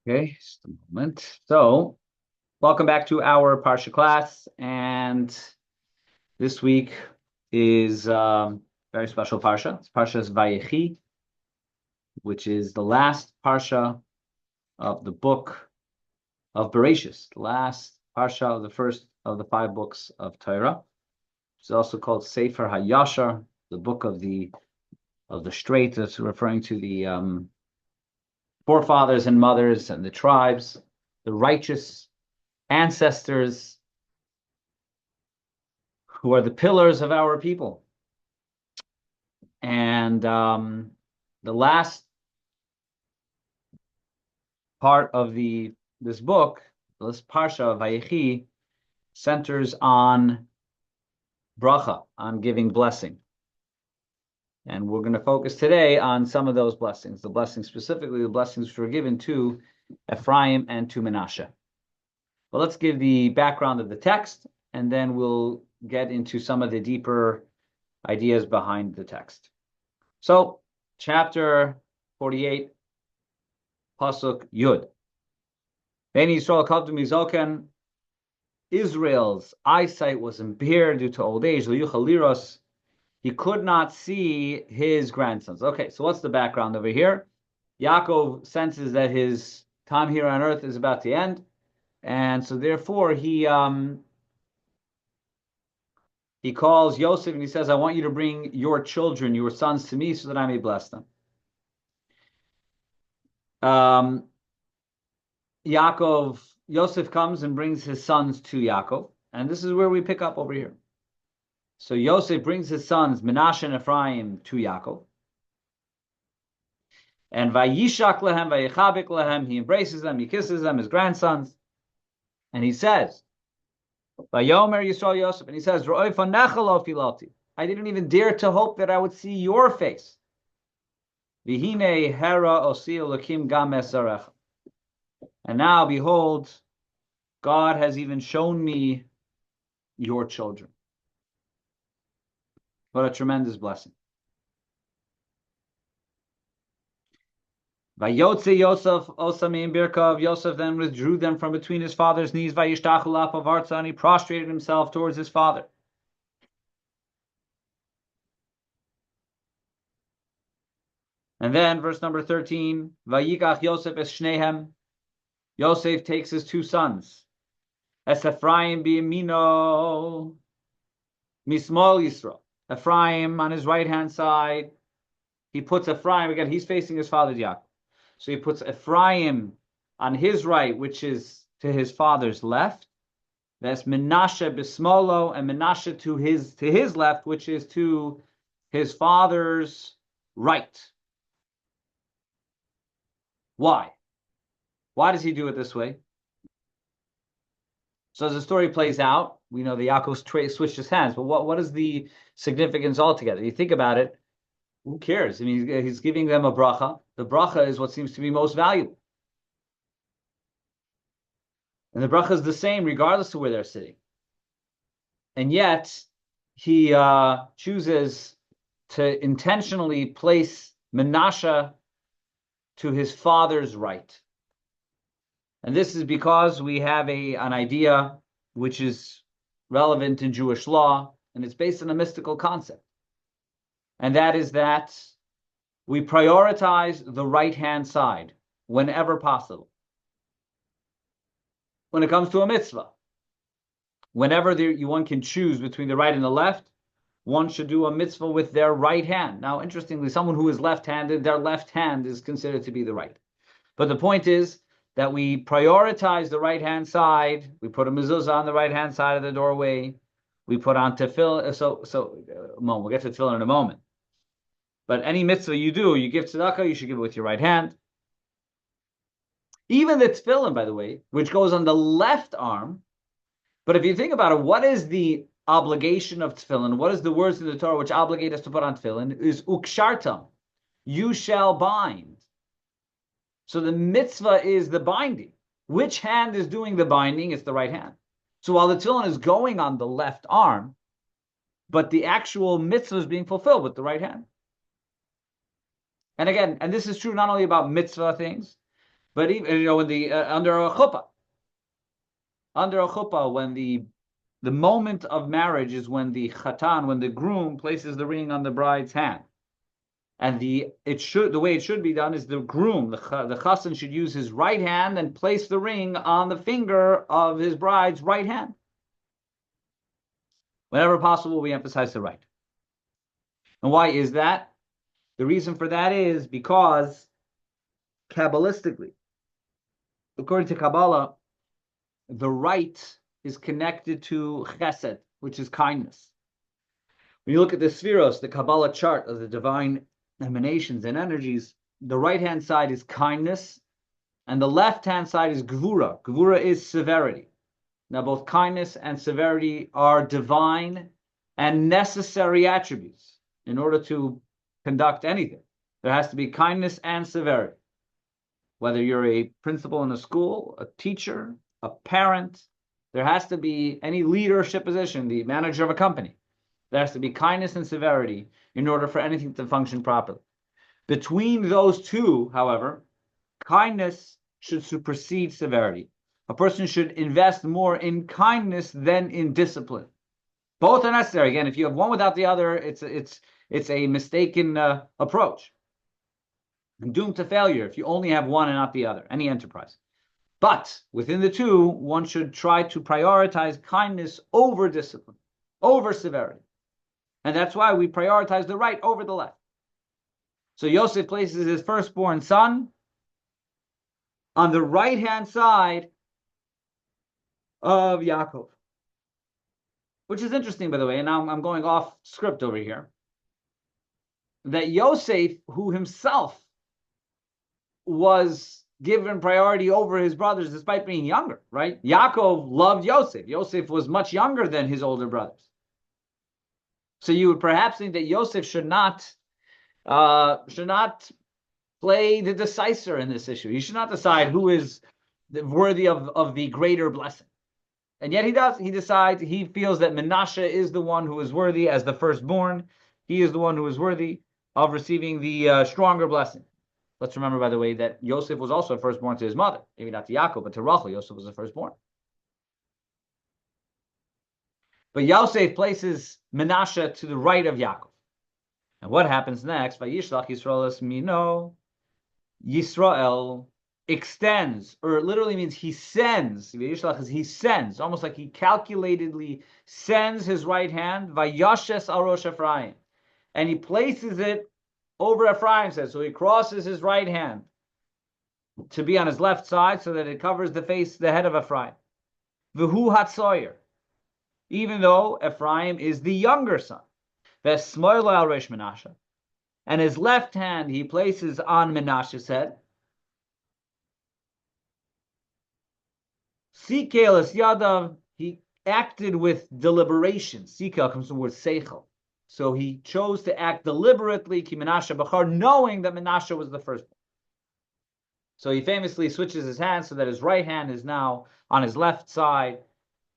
Okay, just a moment. So, welcome back to our Parsha class, and this week is very special Parsha. It's Parsha's Vayechi, which is the last Parsha of the book of Bereishis, the last Parsha of the first of the 5 books of Torah. It's also called Sefer HaYashar, the book of the straight. That's referring to the forefathers and mothers and the tribes, the righteous ancestors who are the pillars of our people. And the last part of this book, this Parsha of Vayechi, centers on bracha, on giving blessing. And we're going to focus today on some of those blessings, the blessings specifically, the blessings which were given to Ephraim and to Menashe. But let's give the background of the text, and then we'll get into some of the deeper ideas behind the text. So, chapter 48, Pasuk Yud. Bnei Yisrael kavdu mizoken. Israel's eyesight was impaired due to old age. L'yuchal liros. He could not see his grandsons. Okay, so what's the background over here? Yakov senses that his time here on earth is about to end, and so therefore he calls Yosef and he says, "I want you to bring your children, your sons, to me, so that I may bless them." Yosef comes and brings his sons to Yakov, and this is where we pick up over here. So Yosef brings his sons, Menashe and Ephraim, to Yakov. And Vayishak lehem, Vayechabik lehem, he embraces them, he kisses them, his grandsons. And he says, Vayomer Yisrael Yosef, and he says, Ro'oi fanecha lo filoti. I didn't even dare to hope that I would see your face. Vihine hera osi elokim gam esarecha. And now, behold, God has even shown me your children. What a tremendous blessing. Vayotze Yosef osamim birkov. Yosef then withdrew them from between his father's knees. Vayishtachu lapav arza, and he prostrated himself towards his father. And then verse number 13. Vayikach Yosef es shnehem. Yosef takes his 2 sons. Es Ephraim biyamino mismol Yisrael. Ephraim on his right-hand side. He puts Ephraim, again, he's facing his father Yaakov. So he puts Ephraim on his right, which is to his father's left. That's Menashe bismolo, and Menashe to his left, which is to his father's right. Why? Why does he do it this way? So as the story plays out, we know the Yaakov switched his hands, but what is the significance altogether? You think about it, who cares? I mean, he's giving them a bracha. The bracha is what seems to be most valuable. And the bracha is the same regardless of where they're sitting. And yet, he chooses to intentionally place Menashe to his father's right. And this is because we have an idea which is relevant in Jewish law, and it's based on a mystical concept. And that is that we prioritize the right-hand side whenever possible. When it comes to a mitzvah, whenever one can choose between the right and the left, one should do a mitzvah with their right hand. Now, interestingly, someone who is left-handed, their left hand is considered to be the right. But the point is that we prioritize the right-hand side. We put a mezuzah on the right-hand side of the doorway. We put on tefillin. We'll get to tefillin in a moment. But any mitzvah you do, you give tzedakah, you should give it with your right hand. Even the tefillin, by the way, which goes on the left arm. But if you think about it, what is the obligation of tefillin? What is the words in the Torah which obligate us to put on tefillin? Is ukshartam. You shall bind. So the mitzvah is the binding. Which hand is doing the binding? It's the right hand. So while the tefillin is going on the left arm, but the actual mitzvah is being fulfilled with the right hand. And again, and this is true not only about mitzvah things, But even when the under a chuppah, when the moment of marriage is when the chatan, when the groom places the ring on the bride's hand, and the way it should be done is the groom, the chassan, should use his right hand and place the ring on the finger of his bride's right hand. Whenever possible, we emphasize the right. And why is that? The reason for that is because Kabbalistically, according to Kabbalah, the right is connected to chesed, which is kindness. When you look at the spheros, the Kabbalah chart of the divine emanations and energies, the right-hand side is kindness, and the left-hand side is gvura. Gvura is severity. Now, both kindness and severity are divine and necessary attributes in order to conduct anything. There has to be kindness and severity. Whether you're a principal in a school, a teacher, a parent, there has to be any leadership position, the manager of a company. There has to be kindness and severity in order for anything to function properly. Between those two, however, kindness should supersede severity. A person should invest more in kindness than in discipline. Both are necessary. Again, if you have one without the other, it's a mistaken approach. And doomed to failure if you only have one and not the other, any enterprise. But within the two, one should try to prioritize kindness over discipline, over severity. And that's why we prioritize the right over the left. So Yosef places his firstborn son on the right-hand side of Yakov. Which is interesting, by the way, and now I'm going off script over here, that Yosef, who himself was given priority over his brothers despite being younger, right? Yaakov loved Yosef. Yosef was much younger than his older brothers. So you would perhaps think that Yosef should not play the decisor in this issue. He should not decide who is worthy of the greater blessing. And yet he does. He decides, he feels that Menashe is the one who is worthy as the firstborn. He is the one who is worthy of receiving the stronger blessing. Let's remember, by the way, that Yosef was also a firstborn to his mother. Maybe not to Yaakov, but to Rachel, Yosef was the firstborn. But Yosef places Menashe to the right of Yaakov. And what happens next? Vayishlach Yisrael es mino. Yisrael extends, or it literally means he sends. Vayishlach is he sends, almost like he calculatedly sends his right hand. Vayashes al rosh Ephraim. And he places it over Ephraim, says. So he crosses his right hand to be on his left side so that it covers the face, the head of Ephraim. V'hu hatzoyer. Even though Ephraim is the younger son. V'smoilo al resh Menashe. And his left hand he places on Menashe's head. Sikel es yadav. He acted with deliberation. Sikel comes from the word seichel. So he chose to act deliberately, ki Menashe b'char, knowing that Menashe was the firstborn. So he famously switches his hands so that his right hand is now on his left side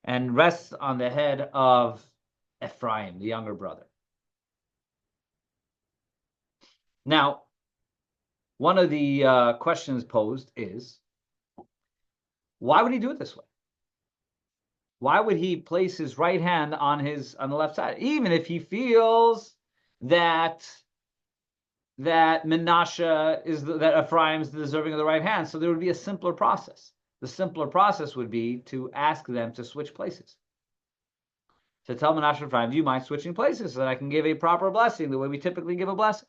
and rests on the head of Ephraim, the younger brother. Now, one of the questions posed is, why would he do it this way? Why would he place his right hand on the left side, even if he feels that Menashe that Ephraim is deserving of the right hand? So there would be a simpler process. The simpler process would be to ask them to switch places. To tell Menashe and Ephraim, do you mind switching places so that I can give a proper blessing the way we typically give a blessing?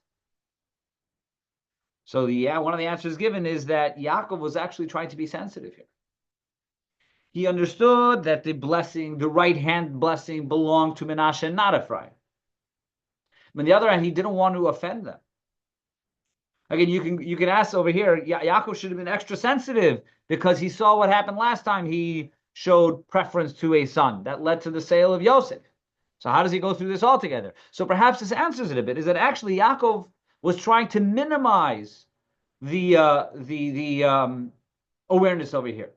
So one of the answers given is that Yaakov was actually trying to be sensitive here. He understood that the blessing, the right hand blessing, belonged to Menashe and not Ephraim. But on the other hand, he didn't want to offend them. Again, you can ask over here, Yaakov should have been extra sensitive because he saw what happened last time he showed preference to a son. That led to the sale of Yosef. So how does he go through this altogether? So perhaps this answers it a bit, is that actually Yaakov was trying to minimize the awareness over here.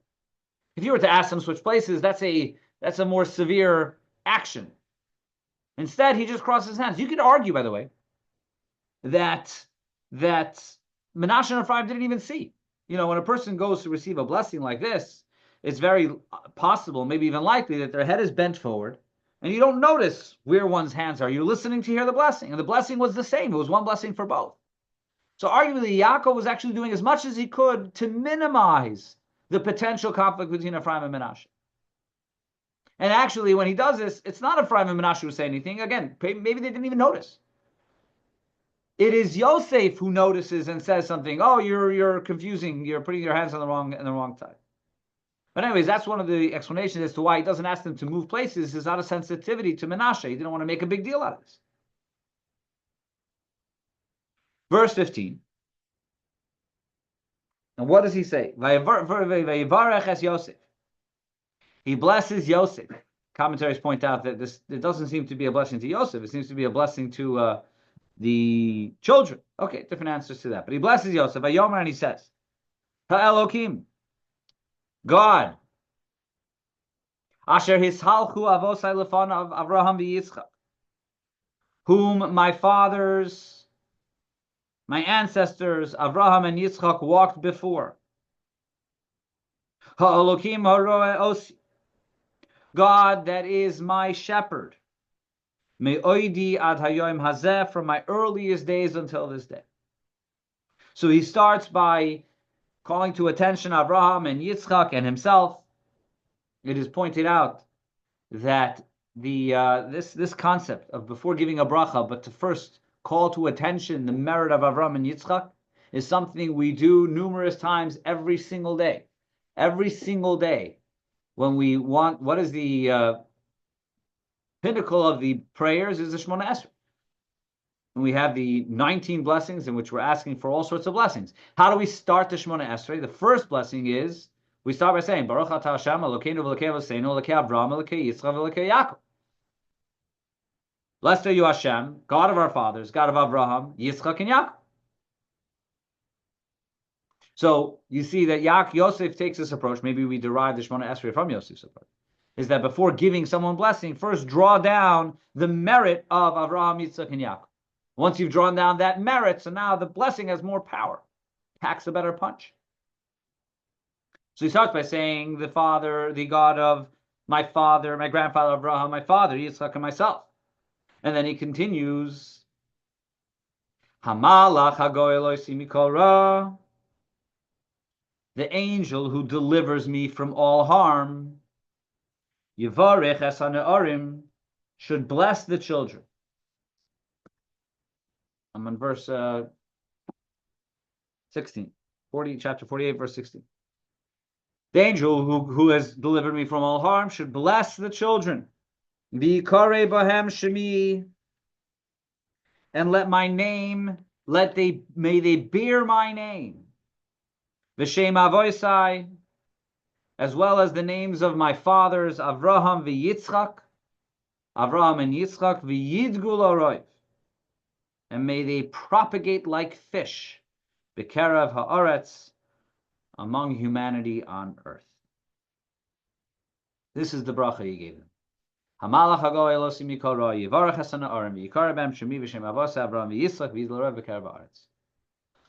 If you were to ask him to switch places, that's a more severe action. Instead, he just crosses his hands. You could argue, by the way, that Menashe and Ephraim didn't even see. when a person goes to receive a blessing like this, it's very possible, maybe even likely, that their head is bent forward, and you don't notice where one's hands are. You're listening to hear the blessing, and the blessing was the same. It was one blessing for both. So arguably, Yaakov was actually doing as much as he could to minimize the potential conflict between Ephraim and Menashe. And actually, when he does this, it's not Ephraim and Menashe who say anything. Again, maybe they didn't even notice. It is Yosef who notices and says something. Oh, you're confusing. You're putting your hands on the wrong side. But anyways, that's one of the explanations as to why he doesn't ask them to move places. Is out of sensitivity to Menashe. He didn't want to make a big deal out of this. Verse 15. And what does he say? Vayevarech es Yosef. He blesses Yosef. Commentaries point out that it doesn't seem to be a blessing to Yosef. It seems to be a blessing to the children. Okay, different answers to that. But he blesses Yosef. Vayomer, and he says, Ha'elokim, God, Asher hishalchu avosai lefanav Avraham v'Yitzchak, whom my ancestors, Avraham and Yitzchak, walked before. Ha'elokim haroeh osi, God that is my shepherd. Me'oidi ad hayoim hazeh, from my earliest days until this day. So he starts by calling to attention Abraham and Yitzchak and himself. It is pointed out that this concept of before giving a bracha, but to first call to attention the merit of Abraham and Yitzchak, is something we do numerous times every single day. Every single day, when we want, what is the pinnacle of the prayers is the Shemona Esrei. And we have the 19 blessings in which we're asking for all sorts of blessings. How do we start the Shemona Esrei? The first blessing is, we start by saying, Baruch atah Hashem, Elokeinu v'Elokei Avosseinu, Elokei Avraham, Elokei Yitzchak, Elokei Yakov. Blessed are you, Hashem, God of our fathers, God of Avraham, Yitzchak, and Yaakov. So you see that Yosef takes this approach. Maybe we derive the Shemona Esrei from Yosef's approach. Is that before giving someone blessing, first draw down the merit of Avraham, Yitzchak, and Yaakov. Once you've drawn down that merit, so now the blessing has more power, packs a better punch. So he starts by saying, the Father, the God of my father, my grandfather Avraham, my father, Yitzchak, and myself. And then he continues, Hamalach hagoy Elosi mikol ra, the angel who delivers me from all harm, Yivarech es hane'arim, should bless the children. I'm on verse 16, chapter 48, verse 16. The angel who has delivered me from all harm should bless the children. V'yikarei bahem shemi, and may they bear my name. V'shem avoisai, as well as the names of my fathers, Avraham v'Yitzchak, Avraham and Yitzchak, v'yidgul oroiv, and may they propagate like fish, b'kerev ha'aretz, among humanity on earth. This is the bracha he gave them. Hamalach hagoy Elosi mikol ra, yivarech es hane'arim, v'yikar b'hem shemi v'shem avosai Avraham v'Yitzchak, v'yidgul oroiv b'kerev ha'aretz.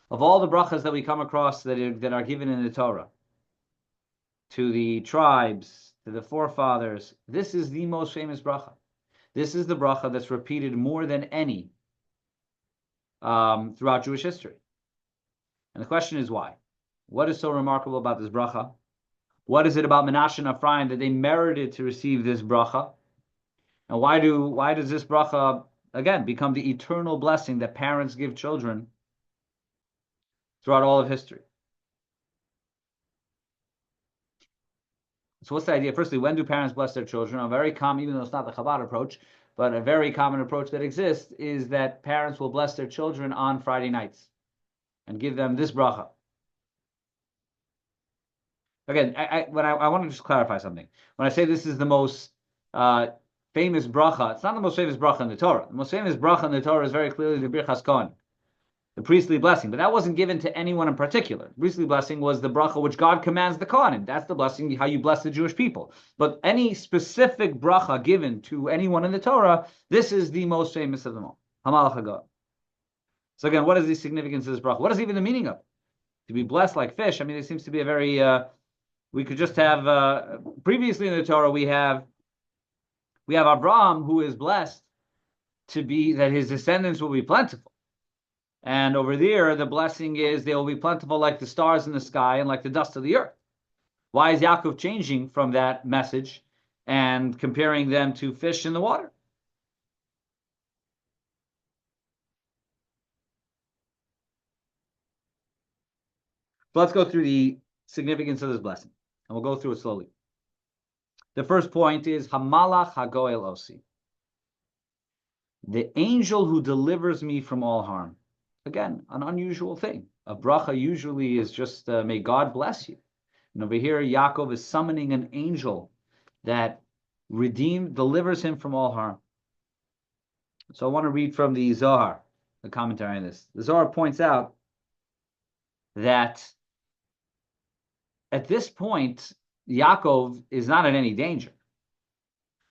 Of all the brachas that we come across that are given in the Torah, to the tribes, to the forefathers, this is the most famous bracha. This is the bracha that's repeated more than any throughout Jewish history. And the question is why? What is so remarkable about this bracha? What is it about Menashe and Ephraim that they merited to receive this bracha? And why does this bracha, again, become the eternal blessing that parents give children throughout all of history? So what's the idea? Firstly, when do parents bless their children? A very common, even though it's not the Chabad approach, but a very common approach that exists is that parents will bless their children on Friday nights and give them this bracha. Again, I want to just clarify something. When I say this is the most famous bracha, it's not the most famous bracha in the Torah. The most famous bracha in the Torah is very clearly the Birchas Kohen, the priestly blessing, but that wasn't given to anyone in particular. The priestly blessing was the bracha which God commands the Kohanim. That's the blessing, how you bless the Jewish people. But any specific bracha given to anyone in the Torah, this is the most famous of them all. Hamalach hagoy. So again, what is the significance of this bracha? What is even the meaning of it? to be blessed like fish. I mean, it seems to be a very, we could just have, previously in the Torah, we have Abraham, who is blessed to be, that his descendants will be plentiful. And over there, the blessing is they will be plentiful like the stars in the sky and like the dust of the earth. Why is Yaakov changing from that message and comparing them to fish in the water? So let's go through the significance of this blessing, and we'll go through it slowly. The first point is Hamalach Hagoel Osi, the angel who delivers me from all harm. Again, an unusual thing. A bracha usually is just may God bless you. And over here, Yaakov is summoning an angel that delivers him from all harm. So I want to read from the Zohar, the commentary on this. The Zohar points out that at this point, Yaakov is not in any danger.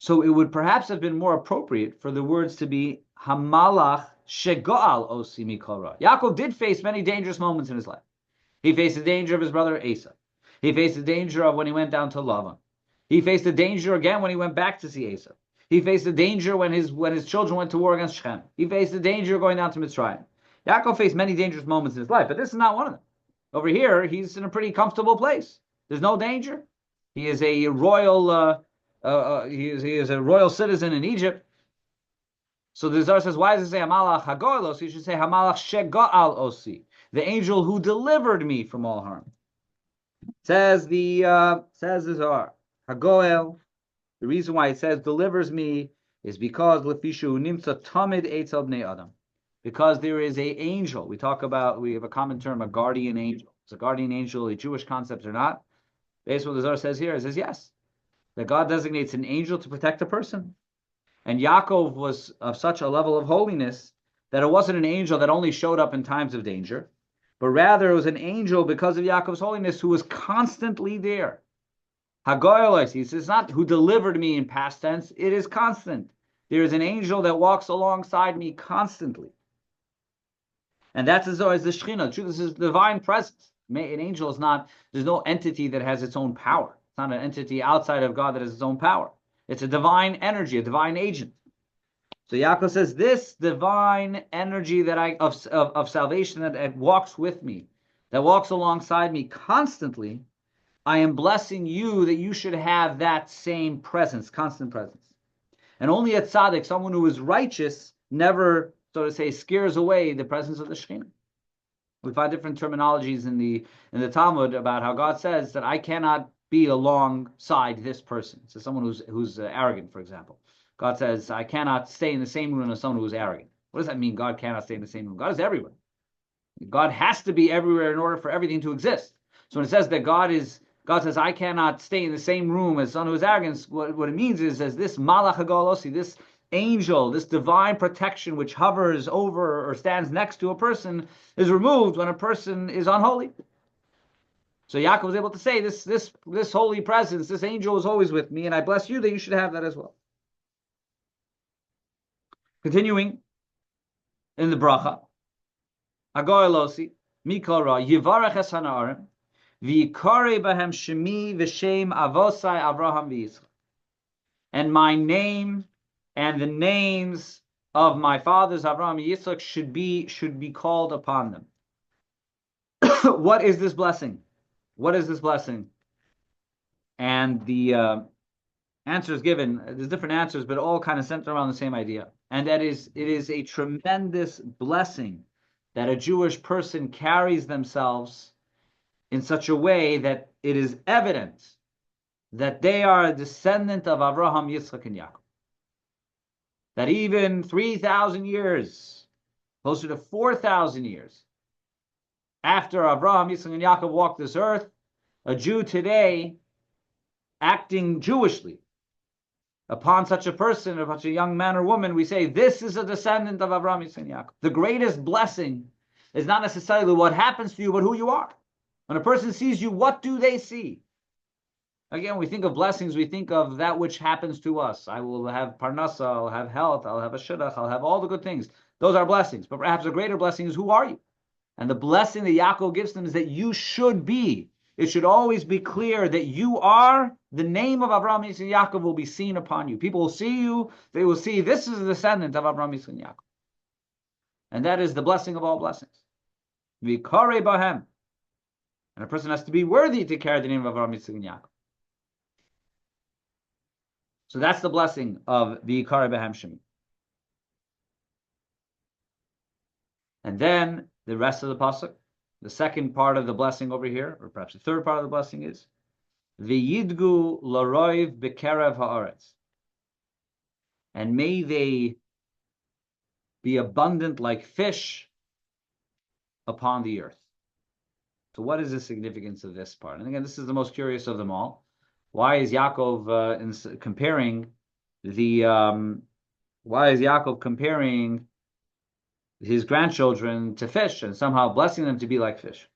So it would perhaps have been more appropriate for the words to be Hamalach Shegoal Osi Mikora. Yaakov did face many dangerous moments in his life. He faced the danger of his brother Esau. He faced the danger of when he went down to Lavan. He faced the danger again when he went back to see Esau. He faced the danger when his children went to war against Shechem. He faced the danger of going down to Mitzrayim. Yaakov faced many dangerous moments in his life, but this is not one of them. Over here, he's in a pretty comfortable place. There's no danger. He is a royal. He is a royal citizen in Egypt. So the Zohar says, why does it say Hamalach Hagoel Osi? You should say Hamalach Shegoal Osi, the angel who delivered me from all harm. Says the Zohar, Hagoel. The reason why it says delivers me is because lefishu nimtza tamid etzel bnei adam. Because there is a angel. We have a common term, a guardian angel. Is a guardian angel a Jewish concept or not? Based on what the Zohar says here, it says yes. That God designates an angel to protect a person. And Yaakov was of such a level of holiness that it wasn't an angel that only showed up in times of danger, but rather it was an angel because of Yaakov's holiness who was constantly there. Hagoyelos, he says, not who delivered me in past tense, it is constant. There is an angel that walks alongside me constantly. And that's as though as the Shekhinah. This is divine presence. An angel is not, there's no entity that has its own power. It's not an entity outside of God that has its own power. It's a divine energy, a divine agent. So Yaakov says, this divine energy that of salvation that walks with me, that walks alongside me constantly, I am blessing you that you should have that same presence, constant presence. And only a tzaddik, someone who is righteous, never, so to say, scares away the presence of the Shekhinah. We find different terminologies in the Talmud about how God says that I cannot be alongside this person. So someone who's arrogant, for example. God says, I cannot stay in the same room as someone who's arrogant. What does that mean, God cannot stay in the same room? God is everywhere. God has to be everywhere in order for everything to exist. So when it says that God says, I cannot stay in the same room as someone who is arrogant, what it means is as this Malach HaGolosi, this angel, this divine protection which hovers over or stands next to a person, is removed when a person is unholy. So Yaakov was able to say, this holy presence, this angel is always with me, and I bless you that you should have that as well. Continuing in the bracha, Hagoyelosi, Mikol Ra, Yivarech es Hanaarim, V'yikare bahem Shemi v'Shem Avosai Avraham v'Yitzchak. And my name and the names of my fathers Avraham and Yitzchak should be called upon them. What is this blessing? What is this blessing? And the answer is given. There's different answers, but all kind of center around the same idea. And that is, it is a tremendous blessing that a Jewish person carries themselves in such a way that it is evident that they are a descendant of Avraham, Yitzchak, and Yaakov. That even 3,000 years, closer to 4,000 years, after Avraham, Yitzchak, and Yaakov walked this earth, a Jew today acting Jewishly upon such a person, or such a young man or woman, we say, this is a descendant of Avraham, Yitzchak, and Yaakov. The greatest blessing is not necessarily what happens to you, but who you are. When a person sees you, what do they see? Again, when we think of blessings, we think of that which happens to us. I will have parnasa, I'll have health, I'll have a shidduch, I'll have all the good things. Those are blessings. But perhaps a greater blessing is, who are you? And the blessing that Yaakov gives them is that you should be. It should always be clear that you are, the name of Avraham, Yitzchak, and Yaakov will be seen upon you. People will see you, they will see this is the descendant of Avraham, Yitzchak, and Yaakov. And that is the blessing of all blessings. V'karei bahem. And a person has to be worthy to carry the name of Avraham, Yitzchak, and Yaakov. So that's the blessing of V'karei bahem Shemi. And then the rest of the pasuk, the second part of the blessing over here, or perhaps the third part of the blessing is V'yidgu laroiv b'kerev haaretz. And may they be abundant like fish upon the earth. So what is the significance of this part? And again, this is the most curious of them all. Why is Yaakov comparing his grandchildren to fish and somehow blessing them to be like fish?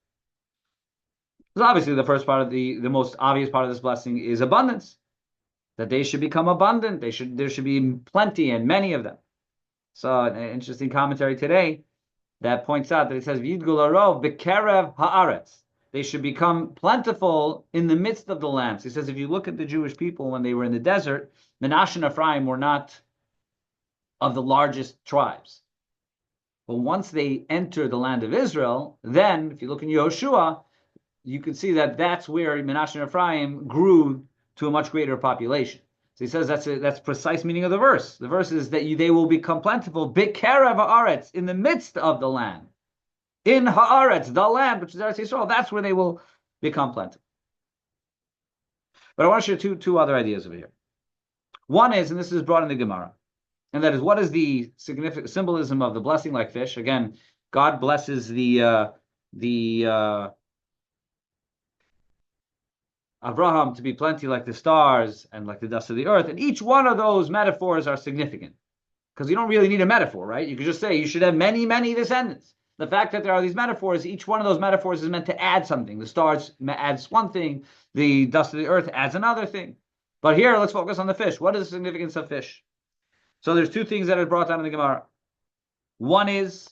Because obviously the first part of the most obvious part of this blessing is abundance. That they should become abundant. There should be plenty and many of them. So an interesting commentary today that points out that it says V'yidgu larov b'kerev haaretz. They should become plentiful in the midst of the lands. He says if you look at the Jewish people when they were in the desert, Menashe and Ephraim were not of the largest tribes. But once they enter the land of Israel, then if you look in Yehoshua, you can see that that's where Menashe and Ephraim grew to a much greater population. So he says that's precise meaning of the verse. The verse is that they will become plentiful, b'kerev haaretz, in the midst of the land. In haaretz, the land, which is Eretz Yisrael, that's where they will become plentiful. But I want to share two other ideas over here. One is, and this is brought in the Gemara, and that is, what is the significant symbolism of the blessing like fish? Again, God blesses the Abraham to be plenty like the stars and like the dust of the earth, and each one of those metaphors are significant because you don't really need a metaphor, right? You could just say you should have many, many descendants. The fact that there are these metaphors, each one of those metaphors is meant to add something. The stars adds one thing, the dust of the earth adds another thing. But here, let's focus on the fish. What is the significance of fish? So there's two things that are brought down in the Gemara. One is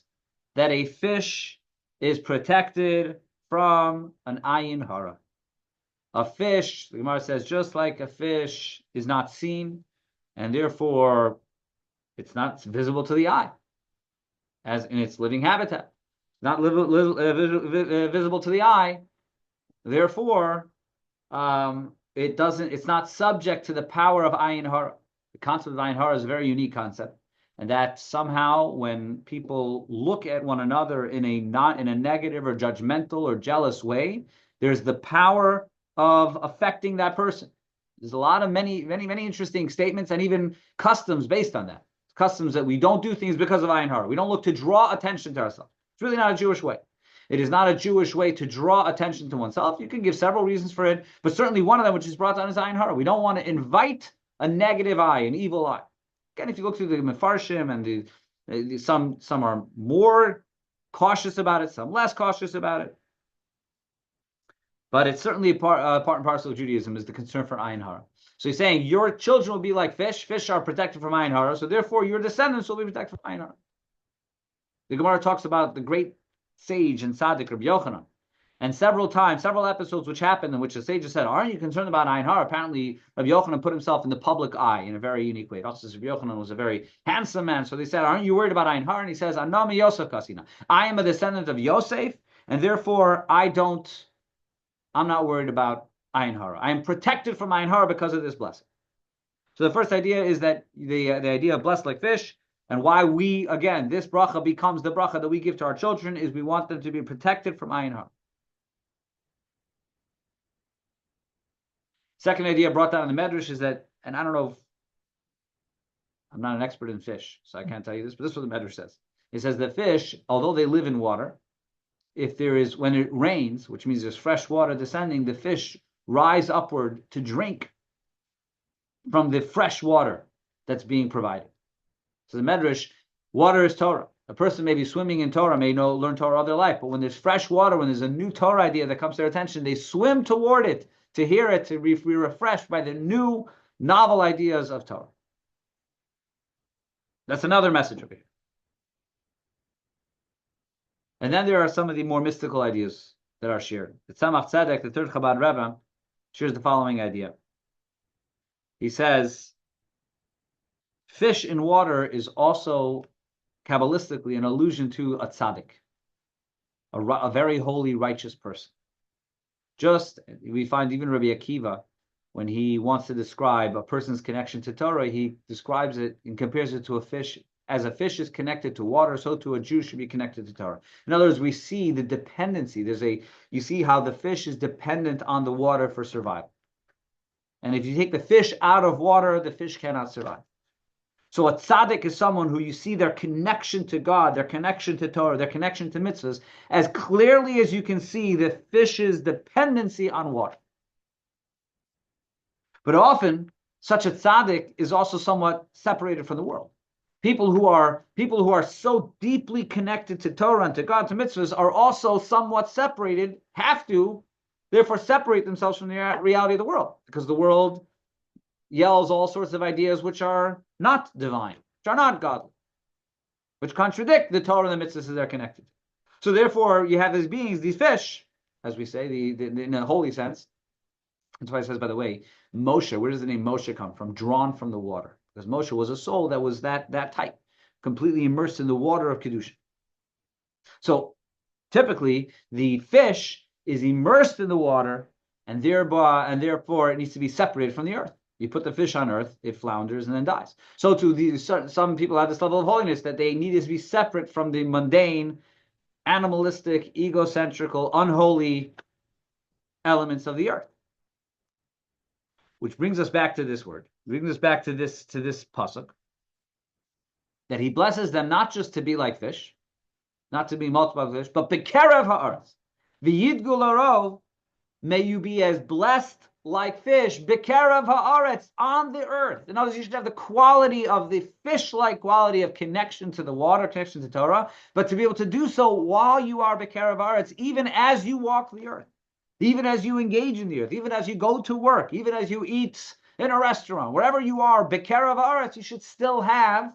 that a fish is protected from an ayin hara. A fish, the Gemara says, just like a fish is not seen, and therefore it's not visible to the eye, as in its living habitat. Not visible to the eye, therefore it's not subject to the power of ayin hara. The concept of ayin hara is a very unique concept, and that somehow when people look at one another not in a negative or judgmental or jealous way, there's the power of affecting that person. There's a lot of many interesting statements and even customs based on that. Customs that we don't do things because of ayin hara. We don't look to draw attention to ourselves. It's really not a Jewish way. It is not a Jewish way to draw attention to oneself. You can give several reasons for it, but certainly one of them, which is brought down, is ayin hara. We don't want to invite a negative eye, an evil eye. Again, if you look through the Mefarshim and some are more cautious about it, some less cautious about it. But it's certainly a part and parcel of Judaism is the concern for ayin hara. So he's saying your children will be like fish. Fish are protected from ayin hara, so therefore your descendants will be protected from ayin hara. The Gemara talks about the great sage and tzaddik Rabbi Yochanan, and several episodes which happened in which the sage said, "Aren't you concerned about ayin hara?" Apparently, Rabbi Yochanan put himself in the public eye in a very unique way. It also says Rabbi Yochanan was a very handsome man, so they said, "Aren't you worried about ayin hara?" And he says, "Anami Yosef Kasina. I am a descendant of Yosef, and therefore I'm not worried about ayin hara. I am protected from ayin hara because of this blessing." So the first idea is that the idea of blessed like fish, and why this bracha becomes the bracha that we give to our children, is we want them to be protected from ayin hara. Second idea brought down in the Medrash is that, and I don't know, I'm not an expert in fish, so I can't tell you this, but this is what the Medrash says. It says that fish, although they live in water, when it rains, which means there's fresh water descending, the fish rise upward to drink from the fresh water that's being provided. So the Medrash, water is Torah. A person may be swimming in Torah, may learn Torah all their life, but when there's fresh water, when there's a new Torah idea that comes to their attention, they swim toward it to hear it, to be refreshed by the new, novel ideas of Torah. That's another message over here. And then there are some of the more mystical ideas that are shared. The Tzemach Tzedek, the third Chabad Rebbe, shares the following idea. He says, fish in water is also Kabbalistically an allusion to a tzaddik, a very holy, righteous person. Just, we find even Rabbi Akiva, when he wants to describe a person's connection to Torah, he describes it and compares it to a fish. As a fish is connected to water, so too a Jew should be connected to Torah. In other words, we see the dependency. You see how the fish is dependent on the water for survival. And if you take the fish out of water, the fish cannot survive. So a tzaddik is someone who you see their connection to God, their connection to Torah, their connection to mitzvahs, as clearly as you can see the fish's dependency on water. But often, such a tzaddik is also somewhat separated from the world. People who are so deeply connected to Torah and to God, to mitzvahs, are also somewhat separated, have to, therefore separate themselves from the reality of the world, because the world yells all sorts of ideas which are not divine, which are not godly, which contradict the Torah and the mitzvahs that they're connected to. So therefore, you have these beings, these fish, as we say, in a holy sense. That's why it says, by the way, Moshe, where does the name Moshe come from? Drawn from the water. Because Moshe was a soul that was that tight, completely immersed in the water of Kedusha. So typically, the fish is immersed in the water, and therefore it needs to be separated from the earth. You put the fish on earth, it flounders and then dies. So too, some people have this level of holiness that they need to be separate from the mundane, animalistic, egocentrical, unholy elements of the earth. Which brings us back to this word. Brings us back to this pasuk. That he blesses them not just to be like fish, not to be multiplied fish, but bekerev ha'aretz. V'yidgu l'rov, may you be as blessed like fish, bekerev ha'aretz, on the earth. In other words, you should have the quality of the fish-like quality of connection to the water, connection to Torah, but to be able to do so while you are bekerev ha'aretz, even as you walk the earth, even as you engage in the earth, even as you go to work, even as you eat in a restaurant, wherever you are, bekerev ha'aretz, you should still have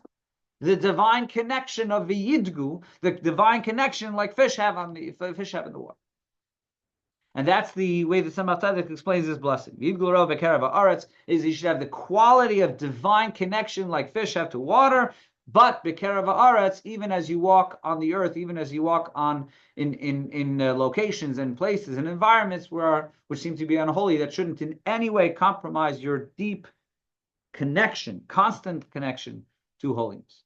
the divine connection of v'yidgu, the divine connection like fish have in the water. And that's the way the Tzemach Tzedek explains this blessing. V'yidgu l'rov bekerev ha'aretz is you should have the quality of divine connection like fish have to water, but bekerev ha'aretz, even as you walk on the earth, even as you walk on in locations and places and environments which seem to be unholy, that shouldn't in any way compromise your deep connection, constant connection to holiness.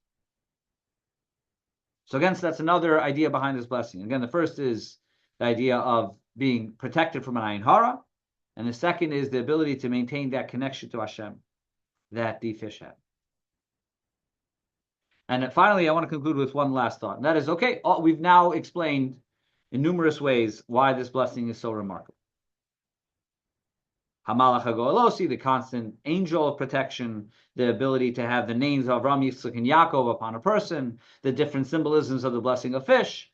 So again, that's another idea behind this blessing. Again, the first is the idea of being protected from an ayin hara, and the second is the ability to maintain that connection to Hashem that the fish have. And finally, I want to conclude with one last thought, and that is, okay, we've now explained in numerous ways why this blessing is so remarkable. Hamalach HaGoalosi, the constant angel of protection, the ability to have the names of Avram, Yitzchak, and Yakov upon a person, the different symbolisms of the blessing of fish,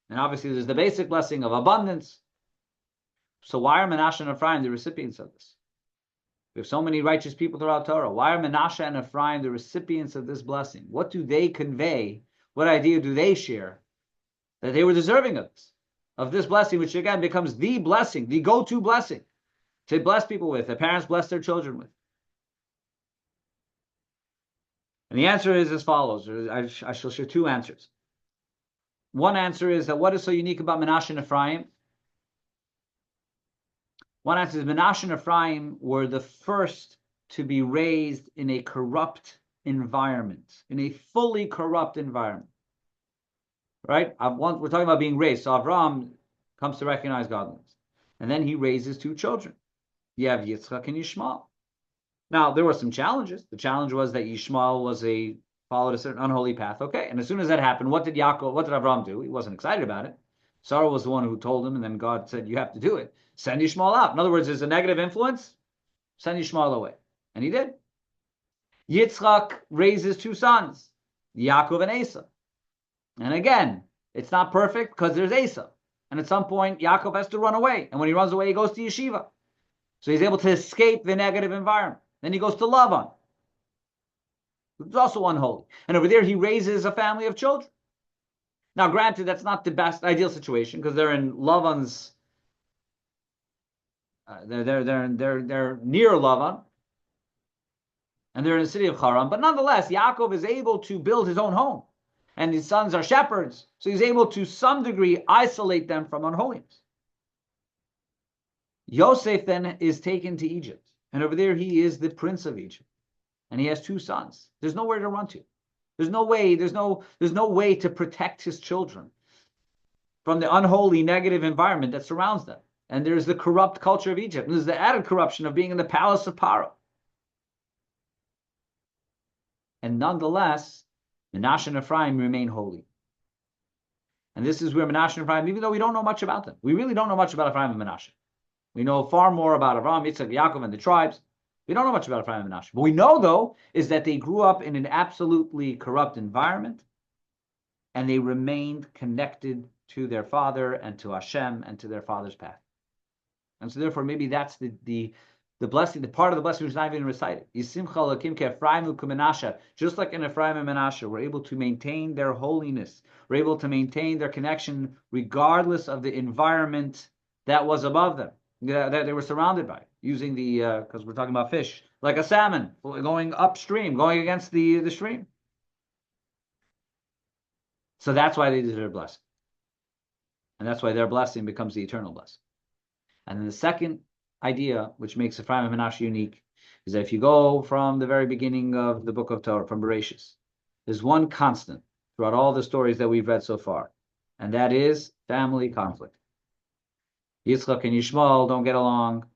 and obviously there's the basic blessing of abundance. So why are Menashe and Ephraim the recipients of this? We have so many righteous people throughout Torah. Why are Menashe and Ephraim the recipients of this blessing? What do they convey? What idea do they share that they were deserving of this blessing, which again becomes the blessing, the go-to blessing to bless people with, that parents bless their children with? And the answer is as follows. I shall share two answers. One answer is that what is so unique about Menashe and Ephraim? One answer is Menashe and Ephraim were the first to be raised in a corrupt environment, in a fully corrupt environment. Right? We're talking about being raised. So Avram comes to recognize godliness. And then he raises two children. You have Yitzchak and Yishmael. Now, there were some challenges. The challenge was that Yishmael followed a certain unholy path. Okay, and as soon as that happened, what did Avram do? He wasn't excited about it. Sarah was the one who told him, and then God said, you have to do it. Send Yishmael out. In other words, there's a negative influence. Send Yishmael away. And he did. Yitzchak raises two sons, Yakov and Esau. And again, it's not perfect because there's Esau. And at some point, Yakov has to run away. And when he runs away, he goes to yeshiva. So he's able to escape the negative environment. Then he goes to Lavan, who's also unholy. And over there, he raises a family of children. Now, granted, that's not the best ideal situation because they're in Lavan's. They're near Lavan, and they're in the city of Haran. But nonetheless, Yaakov is able to build his own home, and his sons are shepherds, so he's able to some degree isolate them from unholiness. Yosef then is taken to Egypt, and over there he is the prince of Egypt, and he has two sons. There's nowhere to run to. There's no way to protect his children from the unholy, negative environment that surrounds them. And there's the corrupt culture of Egypt. And there's the added corruption of being in the palace of Paro. And nonetheless, Menashe and Ephraim remain holy. And this is where Menashe and Ephraim, even though we don't know much about them, we really don't know much about Ephraim and Menashe. We know far more about Avraham, Yitzchak, Yakov, and the tribes. We don't know much about Ephraim and Menashe. What we know, though, is that they grew up in an absolutely corrupt environment, and they remained connected to their father and to Hashem and to their father's path. And so therefore, maybe that's the blessing, the part of the blessing which is not even recited. Just like in Ephraim and Menashe, we're able to maintain their holiness. We're able to maintain their connection regardless of the environment that was above them, that they were surrounded by, using because we're talking about fish, like a salmon going upstream, going against the stream. So that's why they deserve blessing. And that's why their blessing becomes the eternal blessing. And then the second idea, which makes Ephraim and Menashe unique, is that if you go from the very beginning of the book of Torah, from Bereishis, there's one constant throughout all the stories that we've read so far, and that is family conflict. Yitzchak and Yishmael don't get along.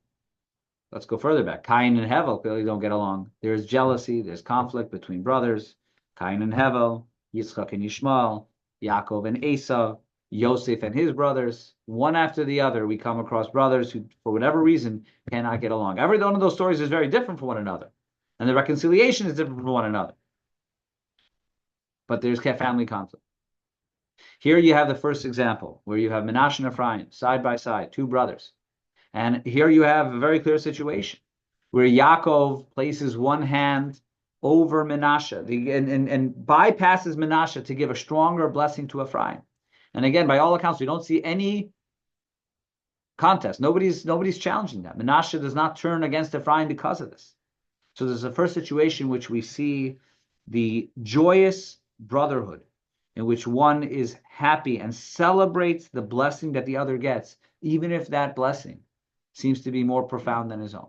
Let's go further back. Cain and Hevel clearly don't get along. There's jealousy, there's conflict between brothers. Cain and Hevel, Yitzchak and Yishmael, Yakov and Esau, Yosef and his brothers. One after the other, we come across brothers who, for whatever reason, cannot get along. Every one of those stories is very different from one another, and the reconciliation is different from one another. But there's family conflict. Here you have the first example, where you have Menashe and Ephraim, side by side, two brothers. And here you have a very clear situation, where Yaakov places one hand over Menashe and bypasses Menashe to give a stronger blessing to Ephraim. And again, by all accounts, we don't see any contest. Nobody's challenging that. Menashe does not turn against Ephraim because of this. So there's the first situation in which we see the joyous brotherhood, in which one is happy and celebrates the blessing that the other gets, even if that blessing seems to be more profound than his own.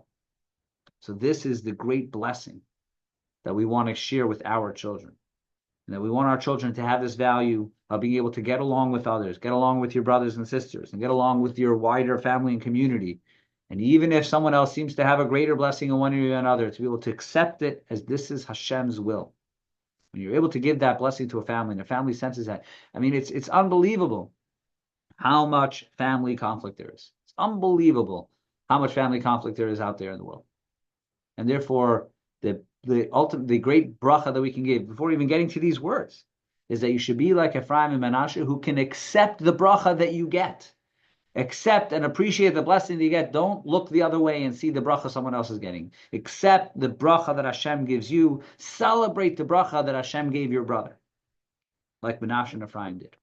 So this is the great blessing that we want to share with our children. And that we want our children to have this value of being able to get along with others, get along with your brothers and sisters, and get along with your wider family and community. And even if someone else seems to have a greater blessing in one area or another, to be able to accept it as this is Hashem's will. When you're able to give that blessing to a family, and the family senses that, I mean, it's unbelievable how much family conflict there is. It's unbelievable how much family conflict there is out there in the world. And therefore, the great bracha that we can give, before even getting to these words, is that you should be like Ephraim and Menashe, who can accept the bracha that you get. Accept and appreciate the blessing that you get. Don't look the other way and see the bracha someone else is getting. Accept the bracha that Hashem gives you. Celebrate the bracha that Hashem gave your brother, like Menashe and Ephraim did.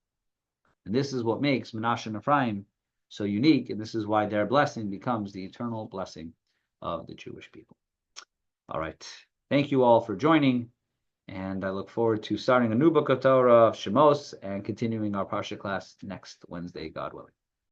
And this is what makes Menashe and Ephraim so unique, and this is why their blessing becomes the eternal blessing of the Jewish people. All right. Thank you all for joining, and I look forward to starting a new book of Torah, Shemos, and continuing our Parsha class next Wednesday, God willing.